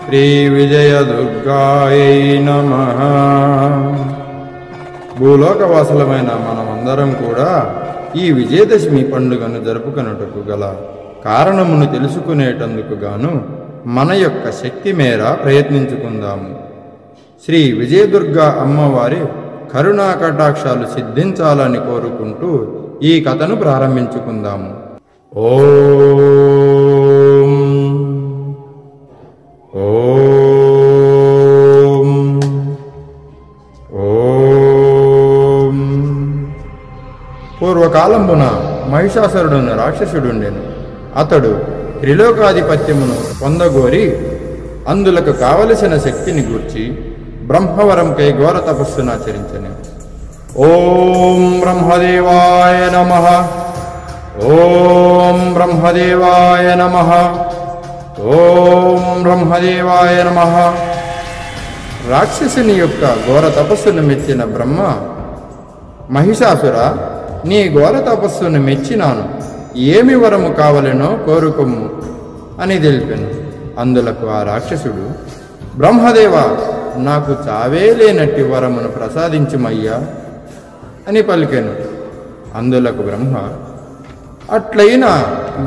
శ్రీ విజయదుర్గాయై నమః. భూలోకవాసులమైన మనమందరం కూడా ఈ విజయదశమి పండుగను జరుపుకొనుటకు గల కారణమును తెలుసుకునేటందుకు గాను మన యొక్క శక్తి మేర ప్రయత్నించుకుందాము. శ్రీ విజయదుర్గా అమ్మవారి కరుణా కటాక్షాలు సిద్ధించాలని కోరుకుంటూ ఈ కథను ప్రారంభించుకుందాము. ఓం ఓం ఓం. పూర్వకాలంబున మహిషాసురుడున్న రాక్షసుడుండెను. అతడు త్రిలోకాధిపత్యమును పొందగోరి అందులకు కావలసిన శక్తిని గూర్చి బ్రహ్మవరంకై ఘోర తపస్సునాచరించెను. ఓం బ్రహ్మదేవాయ నమః. ఓం బ్రహ్మదేవాయ నమః. ఓం బ్రహ్మదేవాయ నమః. రాక్షసుని యొక్క ఘోర తపస్సును మెచ్చిన బ్రహ్మ, మహిషాసుర, నీ ఘోర తపస్సును మెచ్చినాను, ఏమి వరము కావలెనో కోరుకొమ్ము అని తెలిపెను. అందులకు ఆ రాక్షసుడు, బ్రహ్మదేవ, నాకు చావే లేనట్టి వరమును ప్రసాదించుమయ్యా అని పలికెను. అందులకు బ్రహ్మ, అట్లయినా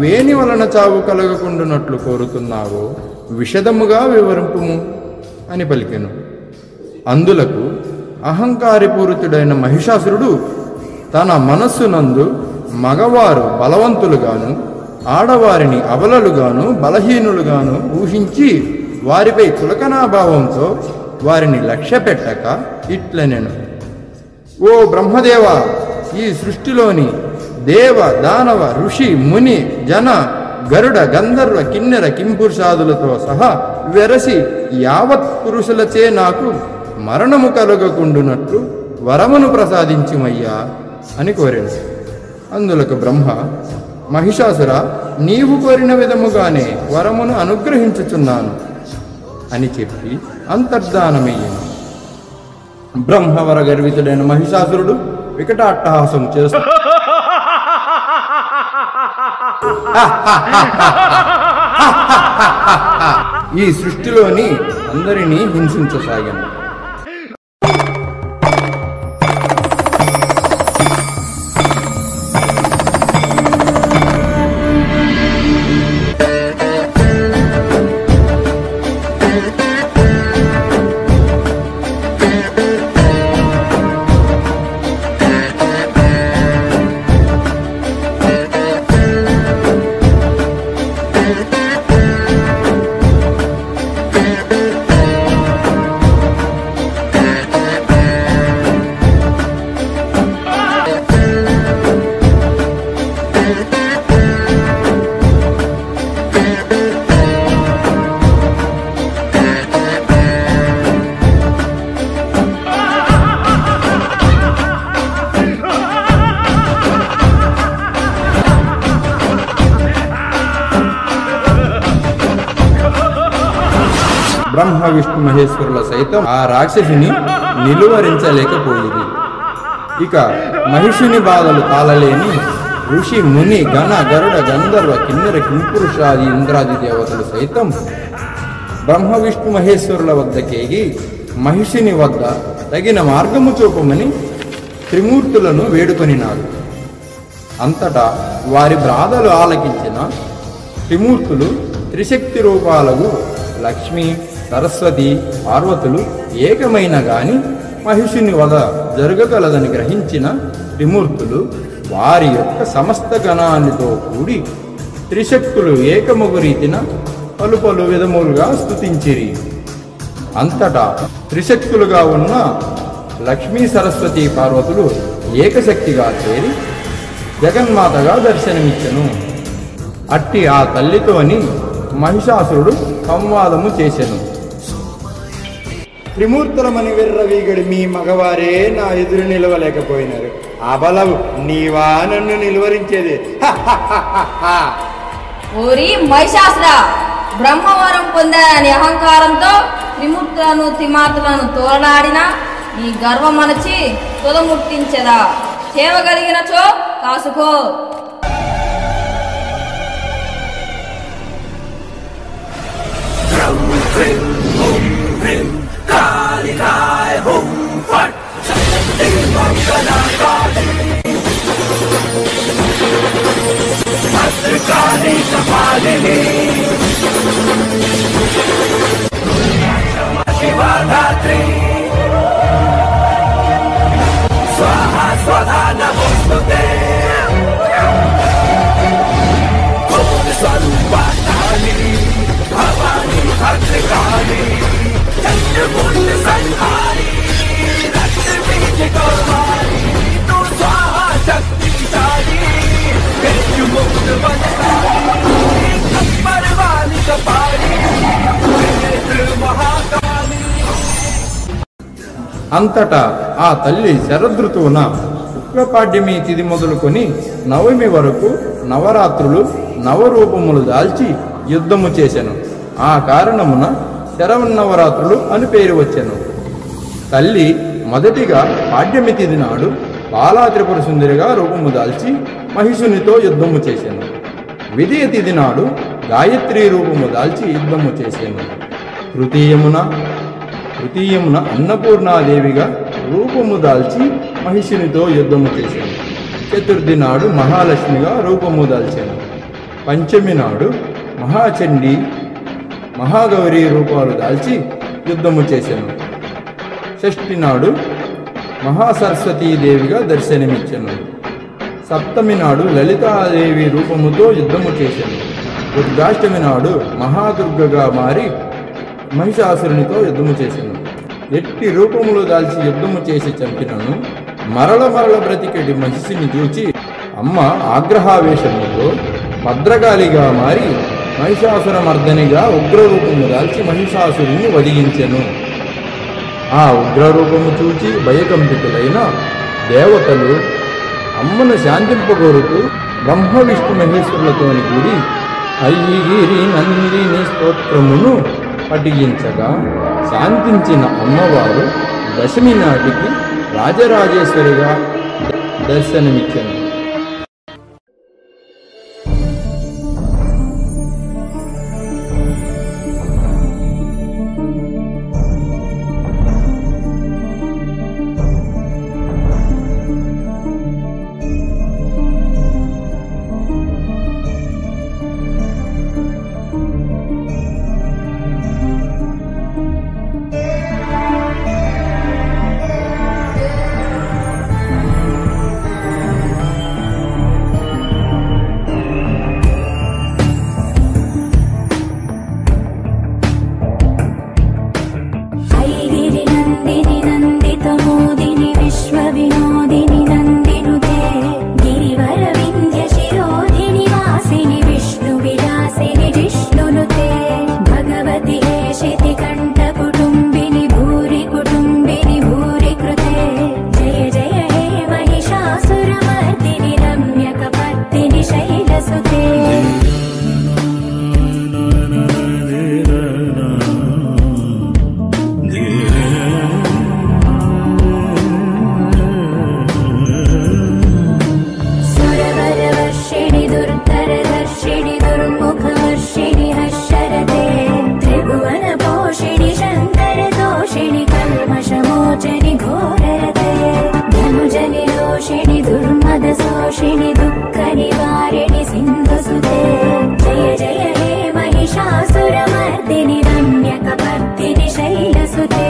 వేని వలన చావు కలగకుండునట్లు కోరుతున్నావో విషదముగా వివరింపుము అని పలికెను. అందులకు అహంకారిపూరితుడైన మహిషాసురుడు తన మనస్సునందు మగవారు బలవంతులుగాను ఆడవారిని అబలలుగాను బలహీనులుగాను ఊహించి వారిపై చులకనాభావంతో వారిని లక్ష్య పెట్టక ఇట్లనెను. ఓ బ్రహ్మదేవ, ఈ సృష్టిలోని దేవ దానవ ఋషి ముని జన గరుడ గంధర్వ కిన్నెర కింపురుషాదులతో సహా వెరసి యావత్ పురుషులచే నాకు మరణము కలగకుండునట్లు వరమును ప్రసాదించుమయ్యా అని కోరాడు. అందులకు బ్రహ్మ, మహిషాసుర, నీవు కోరిన విధముగానే వరమును అనుగ్రహించుచున్నాను అని చెప్పి అంతర్ధానమయ్యాను. బ్రహ్మవర గర్వితుడైన మహిషాసురుడు వికటాట్టహాసం చేస్తూ ఈ సృష్టిలోని అందరినీ హింసించసాగాను. బ్రహ్మ విష్ణు మహేశ్వరుల సైతం ఆ రాక్షసిని నిలువరించలేకపోయింది. ఇక మహిషుని బాధలు తాళలేని ఋషి ముని గణ గరుడ గంధర్వ కిన్నెర కింపురుషాది ఇంద్రాది దేవతలు సైతం బ్రహ్మ విష్ణు మహేశ్వరుల వద్దకేగి మహిషుని వద్ద తగిన మార్గము చూపమని త్రిమూర్తులను వేడుకొనినారు. అంతటా వారి బాధలు ఆలకించిన త్రిమూర్తులు త్రిశక్తి రూపాలకు లక్ష్మి, సరస్వతి, పార్వతులు ఏకమైన గాని మహిషుని వద జరగగలదని గ్రహించిన త్రిమూర్తులు వారి యొక్క సమస్త గణాలతో కూడి త్రిశక్తులు ఏకమగు రీతిన పలు పలు విధములుగా స్తుతించిరి. అంతటా త్రిశక్తులుగా ఉన్న లక్ష్మీ, సరస్వతి, పార్వతులు ఏకశక్తిగా చేరి జగన్మాతగా దర్శనమిచ్చెను. అట్టి ఆ తల్లితోని మహిషాసురుడు సంవాదము చేసెను. త్రిమూర్తులమని విర్రవీగడి మీ మగవారే నా ఎదురు నిలవలేకపోయినారు. అబలవు నీవా నన్ను నిలువరించేది? ఓరి మహిషాసుర, బ్రహ్మవరం పొందాయని అహంకారంతో త్రిమూర్తులను త్రిమాతులను తోలడాడినా నీ గర్వమనచి తొలముట్టించెదా. చేయగలిగినచో కాసుకో. అంతటా ఆ తల్లి శరదృతువున శుక్లపాడ్యమి తిథి మొదలుకొని నవమి వరకు నవరాత్రులు నవరూపములు దాల్చి యుద్ధము చేసెను. ఆ కారణమున శరవన్నవరాత్రులు అని పేరు వచ్చెను. తల్లి మొదటిగా పాడ్యమి తిథి నాడు బాలా త్రిపుర సుందరిగా రూపము దాల్చి మహిషునితో యుద్ధము చేసెను. విజయ తిథి నాడు గాయత్రి రూపము దాల్చి యుద్ధము చేసెను. తృతీయమున అన్నపూర్ణాదేవిగా రూపము దాల్చి మహిషునితో యుద్ధము చేశాను. చతుర్థి నాడు మహాలక్ష్మిగా రూపము దాల్చాను. పంచమి నాడు మహాచండి మహాగౌరీ రూపాలు దాల్చి యుద్ధము చేశాను. షష్ఠి నాడు మహాసరస్వతీదేవిగా దర్శనమిచ్చాను. సప్తమి నాడు లలితాదేవి రూపముతో యుద్ధము చేశాను. దుర్గాష్టమి నాడు మహాదుర్గగా మారి మహిషాసురునితో యుద్ధము చేశాను. ఎట్టి రూపములు దాల్చి యుద్ధము చేసి చంపినను మరల బ్రతికెటి మహిషిని చూచి అమ్మ ఆగ్రహావేశముతో భద్రకాళిగా మారి మహిషాసురమర్దనిగా ఉగ్రరూపము దాల్చి మహిషాసురుని వధించెను. ఆ ఉగ్రరూపము చూచి భయకంపితులైన దేవతలు అమ్మను శాంతింపగోరుతూ బ్రహ్మ విష్ణు మహేశ్వరులతోని కూడి ఐగిరి నందిని స్తోత్రమును పఠించగా శాంతించిన అమ్మవారు దశమి నాటికి రాజరాజేశ్వరిగా దర్శనమిచ్చాను. शोषिणि दुःख निवारिणि सिन्धुसुते जय जय हे महिषासुरमर्दिनि रम्यकपर्दिनि शैलसुते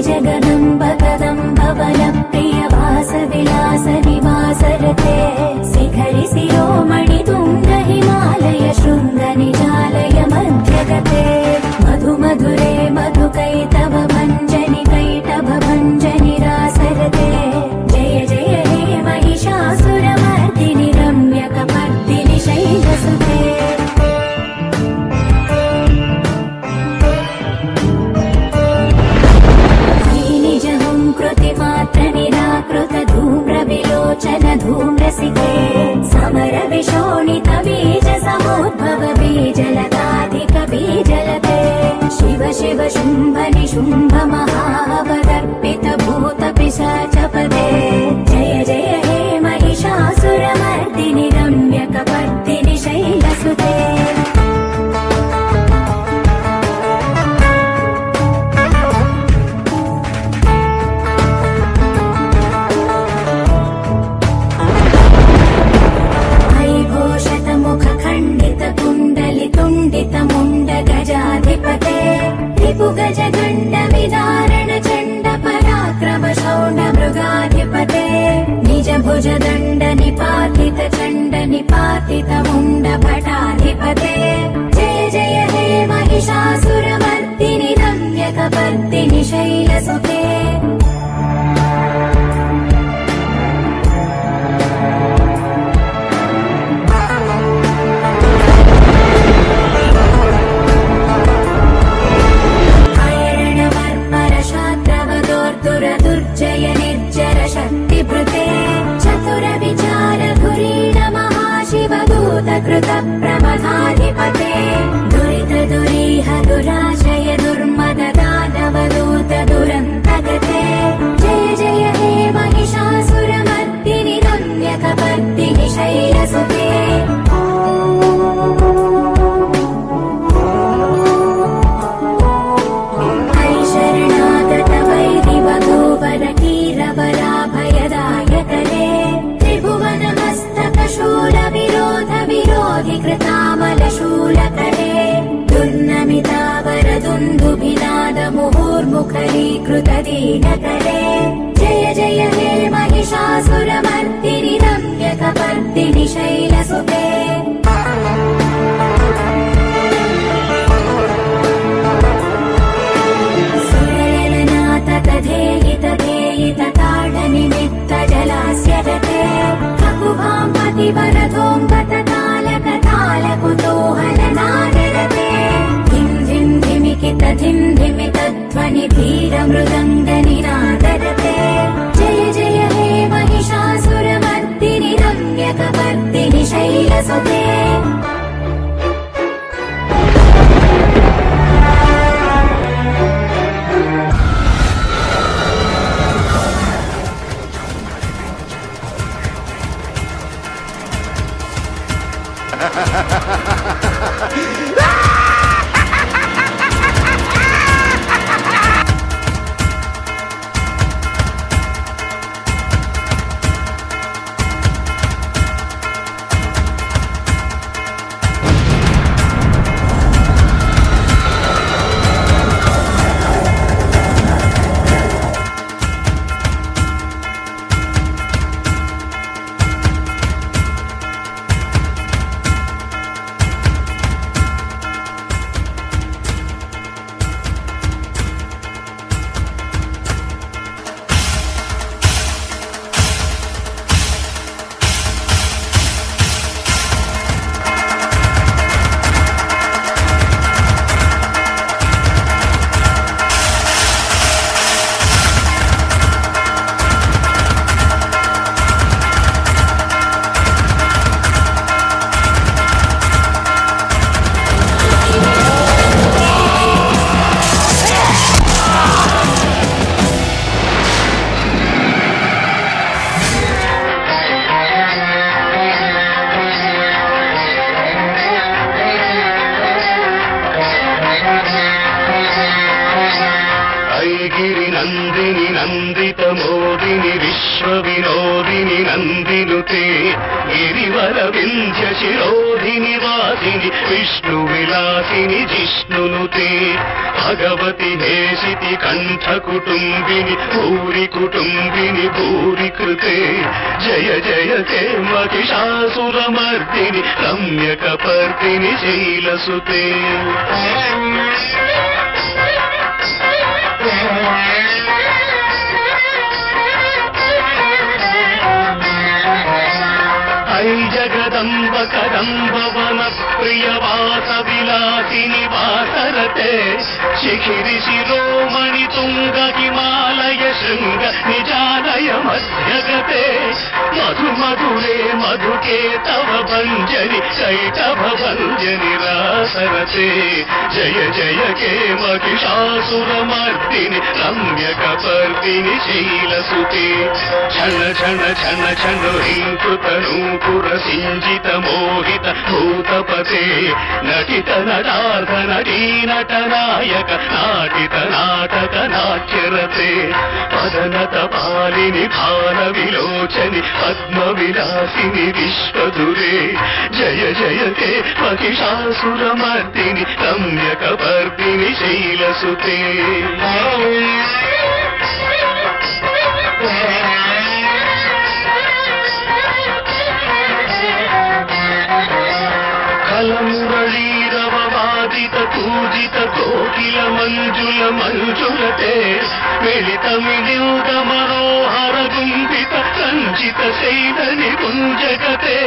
जगदम्ब कदम्ब वनप्रिय वासविलास निवासरते शिखरि शिरोमणि तुङ्ग हिमालय शृङ्ग निजालय मध्यगते मधु मधुरे मधुकैटभ भञ्जनि कैटभ भञ्जनि रासरते जय जय हे महिषासुरमर्दिनि रम्यकपर्दिनि शैलसुते कृतिमात्र निराकृत धूम्र विलोचन धूम्रसिके समर विशोणित बीज समुद्भव बीजलताधिक बीजलते शिव शिव शुम्भ निशुम्भ महावदर्पित भूत पिशाच पदे जय जय हे महिषासुरमर्दिनि भुजदण्ड निपातित चण्ड निपातित मुण्ड भटाधिपते जय जय हे महिषासुरमर्दिनि रम्यकपर्दिनि शैलसुते दुर्जय निर्जर शक्तिभृते चतुर विचार धुरीण महाशिवदूत कृत प्रमथाधिपते दुरित दुरीह दुराशय दुर्मद दानवदूत दुरन्तगते जय जय हे महिषासुरमर्दिनि रम्यकपर्दिनि शैलसुते वराभयदायकरे त्रिभुवनमस्तकशूल विरोध विरोधि कृतामलशूलकरे दुर्नमितावरदुन्दुभिनाद मुहुर्मुखरीकृत दीनकरे जय जय हे महिषासुरमर्दिनि रम्यकपर्दिनि शैलसुते निमित्त जलास्य गते ककुभां पतिवरधोऽङ्गत तालकुतूहलनादरते धिं धिं धिमिकित धिं धिमितध्वनि धीरमृदङ्गनिनादरते जय जय हे महिषासुरमर्दिनि रम्यकपर्दिनि शैलसुते महिषासुरमर्दिनि रम्यकपर्दिनि शैलसुते ऐ जगदम्ब कदम्ब वन प्रिय वास विलासिनि वासरते शिखिरि शिरोमणि तुंग हिमालय शृंग निजालय मध्यगते मधु मधुरे मधुके तव भंजनि कैटभ भंजनि रासरते जय जय के महिषासुरमर्दिनि रम्यकपर्दिनि शैलसुते क्षण क्षण क्षण क्षण हिंकृत नूपुर सिंजित मोहित भूतपते नटित नटार्थ नटी नटनायक नाटित नाटक नाट्यरते पदनत पालिनि भान विलोचनि पद्म विलासिनि विश्वधुरे जय जय ते महिषासुरमर्दिनि रम्यकपर्दिनि शैलसुते ಮಂಜುಲ ಮಂಜುಲತೆ ಮಿಳಿತಮಿಳಿಯುಗ ಮನೋಹರ ಗುಂಬಿತ ರಂಜಿತ ಶೈಲನಿ ಗುಂಜಗತೆ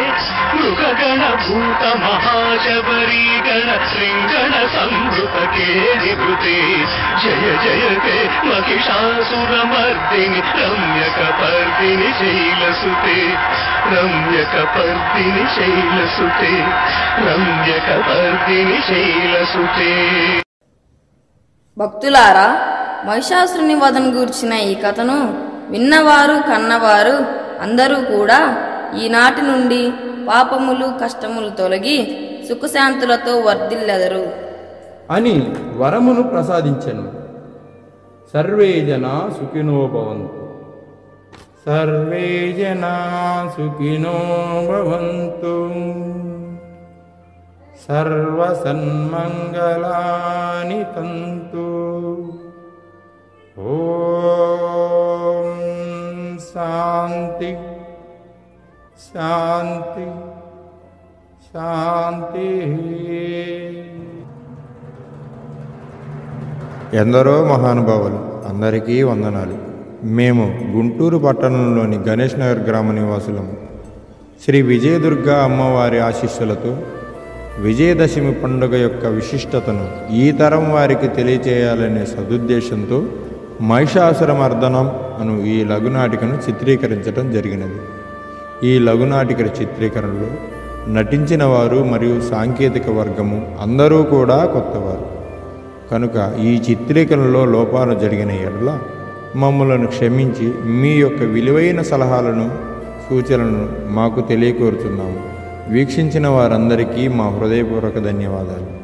ಮೃಗಗಣ ಭೂತ ಮಹಾಶಬರಿ ಗಣ ಶೃಂಗಣ ಸಂಭೃತ ಕೇಳಿಭೃತೆ ಜಯ ಜಯ ಹೇ ಮಹಿಷಾಸುರ ಮರ್ದಿನಿ ರಮ್ಯಕ ಪರ್ದಿನಿ ಶೈಲಸುತೆ ರಮ್ಯಕ ಪರ್ದಿನಿ ಶೈಲಸುತೆ రమ్యక పర్దిని శైలసుతే. భక్తులారా, మహిషాసురుని వధను గూర్చిన ఈ కథను విన్నవారు కన్నవారు అందరూ కూడా ఈనాటి నుండి పాపములు కష్టములు తొలగి సుఖశాంతులతో వర్ధిల్లెదరు అని వరమును ప్రసాదించెను. సర్వే జనా సుఖినో భవంతు. సర్వే జనా సుఖినో భవంతు. సర్వసన్మంగళాని తంతు. ఓం శాంతి శాంతి శాంతి. ఎందరో మహానుభావులు అందరికీ వందనాలు. మేము గుంటూరు పట్టణంలోని గణేష్ నగర్ గ్రామ నివాసులము. శ్రీ విజయదుర్గా అమ్మవారి ఆశీస్సులతో విజయదశమి పండుగ యొక్క విశిష్టతను ఈ తరం వారికి తెలియచేయాలనే సదుద్దేశంతో మహిషాసురమర్దనం అను ఈ లఘునాటికను చిత్రీకరించడం జరిగినది. ఈ లఘునాటిక చిత్రీకరణలో నటించిన వారు మరియు సాంకేతిక వర్గము అందరూ కూడా కొత్తవారు కనుక ఈ చిత్రీకరణలో లోపాలు జరిగిన ఎడల మమ్మలను క్షమించి మీ యొక్క విలువైన సలహాలను సూచనలను మాకు తెలియకోరుతున్నాము. వీక్షించిన వారందరికీ మా హృదయపూర్వక ధన్యవాదాలు.